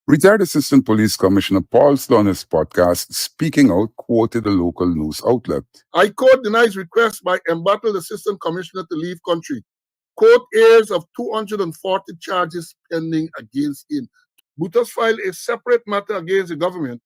Retired Assistant Police Commissioner Paul Sloan's podcast, Speaking Out, quoted a local news outlet. I court denies request by embattled Assistant Commissioner to leave country. Court airs of 240 charges pending against him. Brutus filed a separate matter against the government,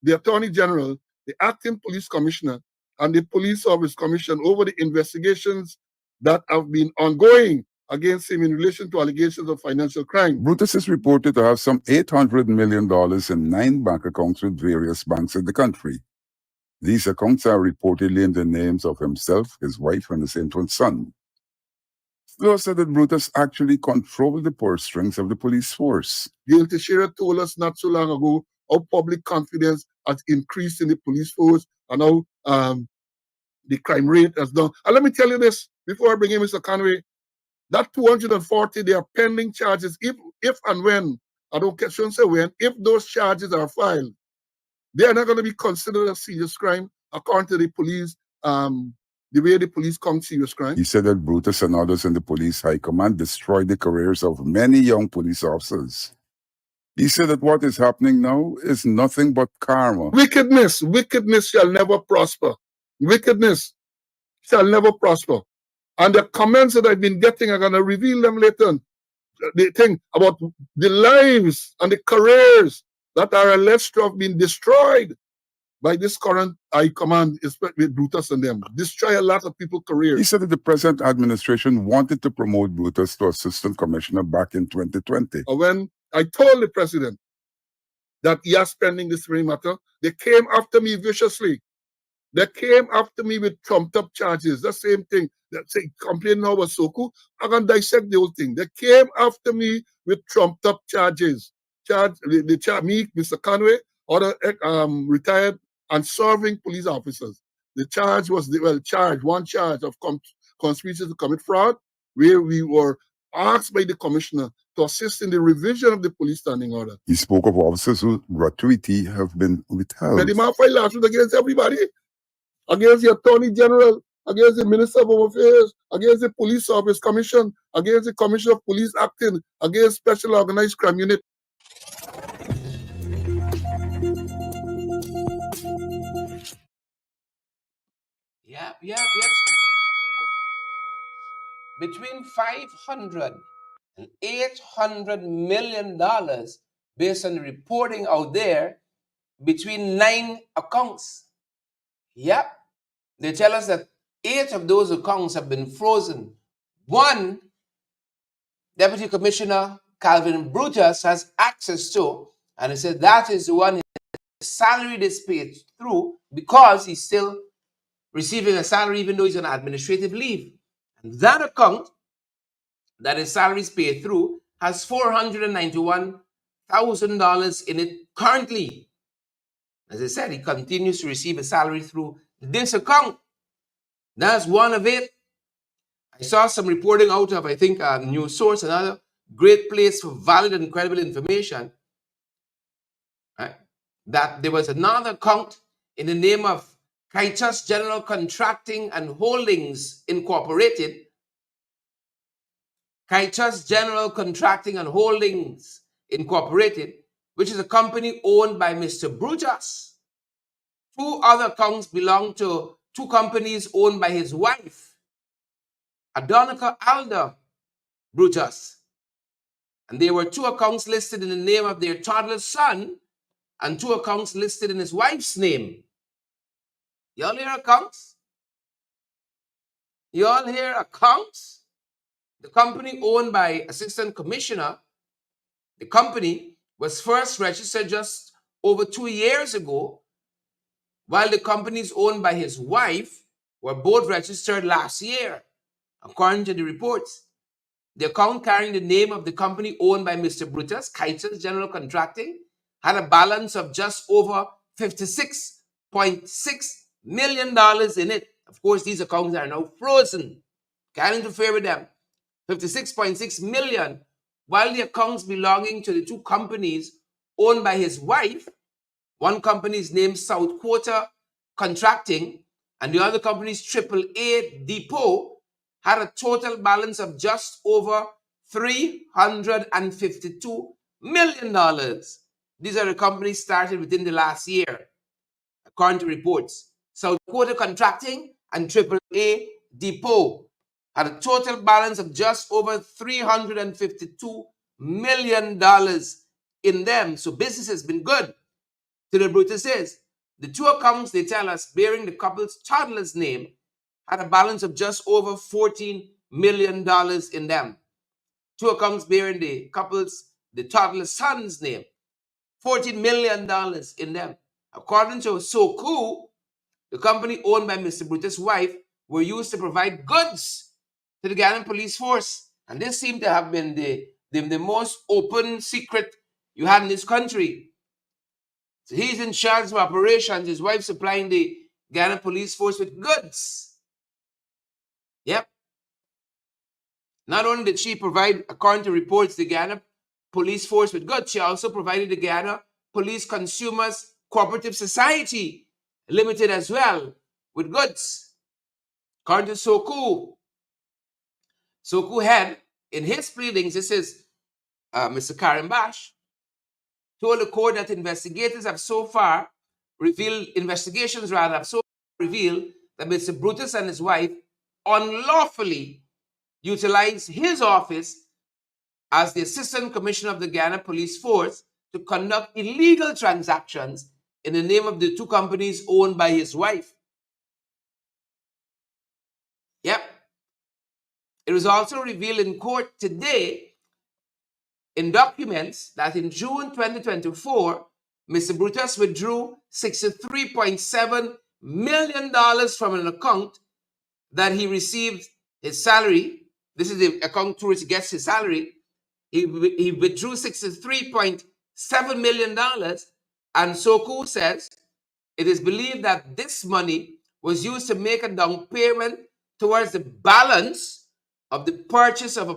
the Attorney General, the Acting Police Commissioner, and the Police Service Commission over the investigations that have been ongoing against him in relation to allegations of financial crime. Brutus is reported to have some $800 million in 9 bank accounts with various banks in the country. These accounts are reportedly in the names of himself, his wife, and his infant son. Sloan said that Brutus actually controlled the purse strings of the police force. Gail Teixeira told us not so long ago how public confidence has increased in the police force and how the crime rate has done. And let me tell you this, before I bring in Mr. Conway, that 240, they are pending charges. If and when, I shouldn't say when, if those charges are filed, they are not going to be considered a serious crime according to the police, the way the police count serious crime. He said that Brutus and others in the police high command destroyed the careers of many young police officers. He said that what is happening now is nothing but karma. Wickedness shall never prosper. Wickedness shall never prosper. And the comments that I've been getting, I'm going to reveal them later. The thing about the lives and the careers that are alleged to have been destroyed by this current high command, especially with Brutus and them. Destroy a lot of people's careers. He said that the present administration wanted to promote Brutus to assistant commissioner back in 2020. When I told the president that he is pending this very matter, they came after me viciously. They came after me with trumped up charges. The same thing. They say complaining about Soku. I can dissect the whole thing. They came after me with trumped up charges. Me, Mr. Conway, other retired and serving police officers. The charge was one charge of conspiracy to commit fraud, where we were asked by the commissioner to assist in the revision of the police standing order. He spoke of officers whose gratuity have been withheld. But the man filed lawsuit against everybody. Against the Attorney General, against the Minister of Home Affairs, against the Police Service Commission, against the Commissioner of Police Acting, against Special Organized Crime Unit. Yep. Between $500 and $800 million, based on the reporting out there, between 9 accounts. Yep. They tell us that 8 of those accounts have been frozen. One, Deputy Commissioner Calvin Brutus has access to, and he said that is the one his salary is paid through, because he's still receiving a salary even though he's on administrative leave. And that account that his salary is paid through has $491,000 in it currently. As I said, he continues to receive a salary through this account. That's one of it. I saw some reporting out of, I think, News Source, another great place for valid and credible information, right? That there was another account in the name of Kaitas General Contracting and Holdings Incorporated. Kaitas General Contracting and Holdings Incorporated, which is a company owned by Mr. Brutus. 2 other accounts belong to 2 companies owned by his wife, Adonica Alda, Brutus. And there were 2 accounts listed in the name of their toddler son and 2 accounts listed in his wife's name. Y'all hear accounts? Y'all hear accounts? The company owned by Assistant Commissioner, the company was first registered just over 2 years ago, while the companies owned by his wife were both registered last year, according to the reports. The account carrying the name of the company owned by Mr. Brutus, Kites General Contracting, had a balance of just over $56.6 million in it. Of course, these accounts are now frozen. Can't interfere with them. 56.6 million, while the accounts belonging to the 2 companies owned by his wife, one company is named South Quarter Contracting and the other company is AAA Depot, had a total balance of just over $352 million. These are the companies started within the last year, according to reports. South Quarter Contracting and AAA Depot had a total balance of just over $352 million in them. So business has been good. So the Brutus says, the 2 accounts, they tell us, bearing the couple's toddler's name, had a balance of just over $14 million in them. 2 accounts bearing the toddler's son's name, $14 million in them. According to Soku, the company owned by Mr. Brutus' wife were used to provide goods to the Ghanaian police force. And this seemed to have been the most open secret you had in this country. So he's in charge of operations, his wife supplying the Ghana police force with goods. Yep. Not only did she provide, according to reports, the Ghana police force with goods, she also provided the Ghana Police Consumers Cooperative Society Limited as well with goods. According to Soku had, in his pleadings, this is Mr. Karim Bash, told the court that investigations have so far revealed that Mr. Brutus and his wife unlawfully utilized his office as the Assistant Commissioner of the Ghana Police Force to conduct illegal transactions in the name of the 2 companies owned by his wife. Yep. It was also revealed in court today in documents that in June 2024, Mr. Brutus withdrew $63.7 million from an account that he received his salary. This is the account through which he gets his salary. He withdrew $63.7 million, and Soku says it is believed that this money was used to make a down payment towards the balance of the purchase price of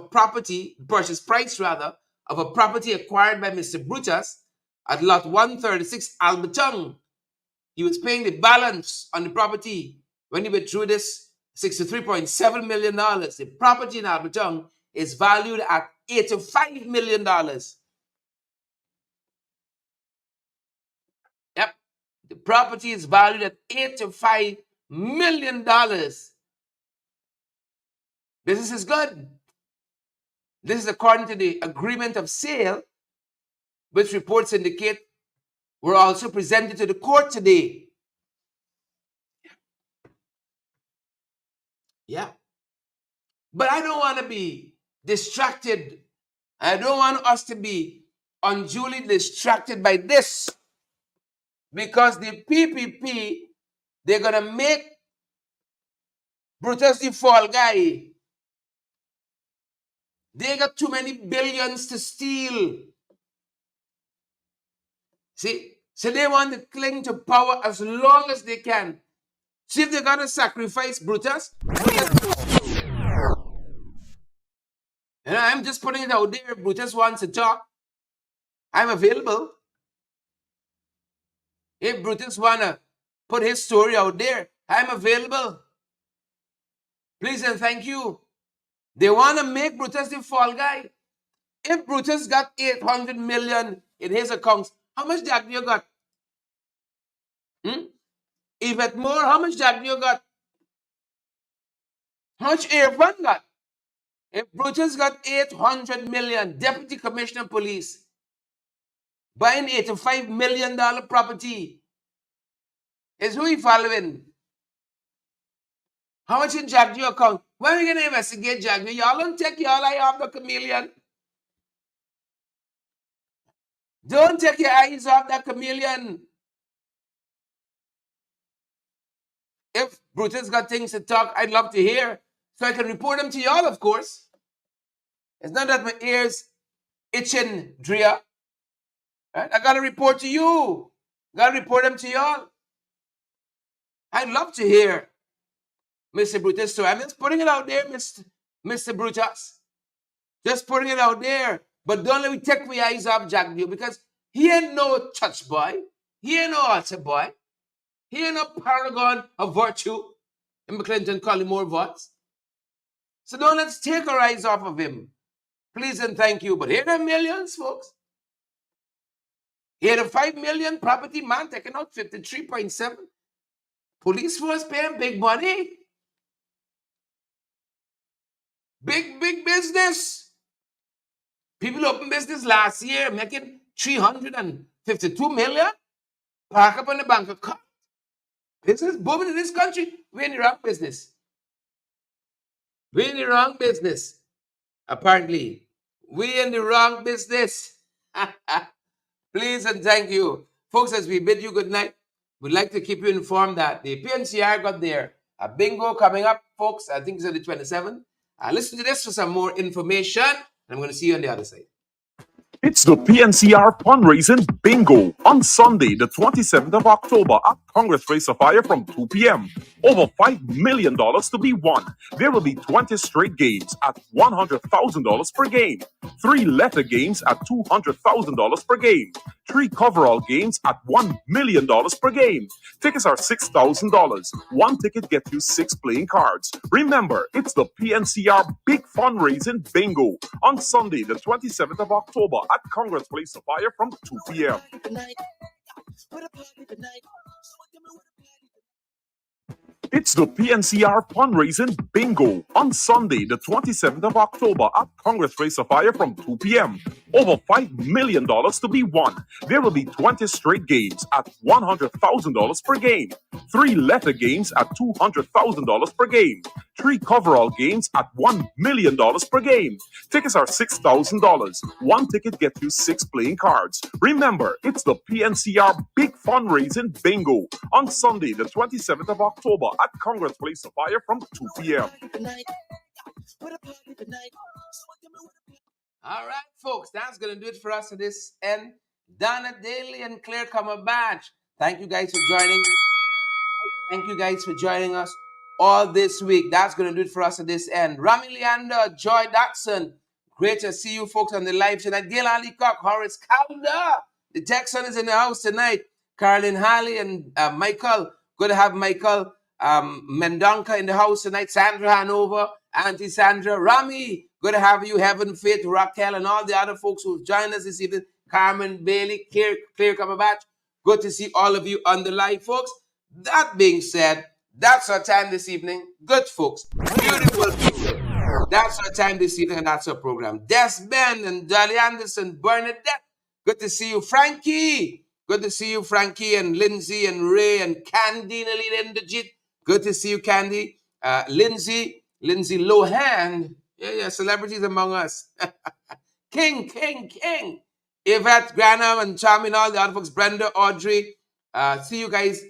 a property acquired by Mr. Brutus at lot 136 Alberton. He was paying the balance on the property when he withdrew this $63.7 million. The property in Alberton is valued at $85 million. Yep. The property is valued at $85 million. Business is good. This is according to the agreement of sale, which reports indicate were also presented to the court today. Yeah. But I don't want to be distracted. I don't want us to be unduly distracted by this, because the PPP, they're going to make Brutus the fall guy. They got too many billions to steal. See? So they want to cling to power as long as they can. See if they're going to sacrifice Brutus. And I'm just putting it out there. If Brutus wants to talk, I'm available. If Brutus want to put his story out there, I'm available. Please and thank you. They want to make Brutus the fall guy. If Brutus got 800 million in his accounts, how much Dagny got? Yvette Moore, how much Dagny got? How much Irfan got? If Brutus got 800 million, Deputy Commissioner of Police, buying $85 million property, is who he following? How much in Jagdio account? When are we going to investigate Jagdio? Y'all don't take y'all eye off the chameleon. Don't take your eyes off that chameleon. If Brutus got things to talk, I'd love to hear, so I can report them to y'all, of course. It's not that my ears itching, Drea. Right? I got to report to you. Got to report them to y'all. I'd love to hear Mr. Brutus. So I'm just putting it out there, Mr. Brutus. Just putting it out there. But don't let me take my eyes off Jack Dew, because he ain't no touch boy. He ain't no altar boy. He ain't no paragon of virtue in McClinton Collymore voice. So don't let's take our eyes off of him. Please and thank you. But here are millions, folks. Here are 5 million property man taking out 53.7. Police force paying big money. Big business. People open business last year making 352 million. Park up on the bank account. Business booming in this country. We're in the wrong business. We're in the wrong business. Apparently. We're in the wrong business. Please and thank you. Folks, as we bid you good night, we'd like to keep you informed that the PNCR got their bingo coming up, folks. I think it's on the 27th. Listen to this for some more information. I'm going to see you on the other side. It's the PNCR Fundraising Bingo on Sunday, the 27th of October at Congress Place of Fire from 2 p.m. Over $5 million to be won. There will be 20 straight games at $100,000 per game, 3 letter games at $200,000 per game, 3 coverall games at $1 million per game. Tickets are $6,000. 1 ticket gets you 6 playing cards. Remember, it's the PNCR Big Fundraising Bingo on Sunday, the 27th of October at Congress Place of Fire from 2 p.m. It's the PNCR Fundraising Bingo on Sunday, the 27th of October at Congress Place of Fire from 2 p.m. Over $5 million to be won. There will be 20 straight games at $100,000 per game, 3 letter games at $200,000 per game, 3 coverall games at $1 million per game. Tickets are $6,000. 1 ticket gets you 6 playing cards. Remember, it's the PNCR Big Fundraising Bingo on Sunday, the 27th of October at Congress Place of Fire from 2 p.m. All right, folks, that's going to do it for us at this end. Donna Daly and Claire Cumberbatch, thank you guys for joining. Thank you guys for joining us all this week. That's going to do it for us at this end. Rami Leander, Joy Dotson, great to see you folks on the live tonight. Gail Leacock, Horace Calder, the Texan is in the house tonight. Carolyn Halley and Michael, good to have Michael Mendonca in the house tonight. Sandra Hanover, Auntie Sandra, Rami, good to have you. Heaven, Faith, Raquel, and all the other folks who've joined us this evening. Carmen, Bailey, Claire Cumberbatch, good to see all of you on the live, folks. That being said, that's our time this evening. Good, folks. Beautiful people. That's our time this evening, and that's our program. Des Ben and Dolly Anderson, Bernadette, good to see you. Frankie, good to see you, Frankie, and Lindsay, and Ray, and Candy, Nalina, and Dajit. Good to see you, Candy. Lindsay Lohan. Yeah, celebrities among us. King. Yvette, Granham, and Charmin, all the other folks, Brenda, Audrey. See you guys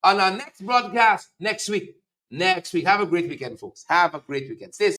on our next broadcast next week. Have a great weekend, folks. Have a great weekend. Stay safe.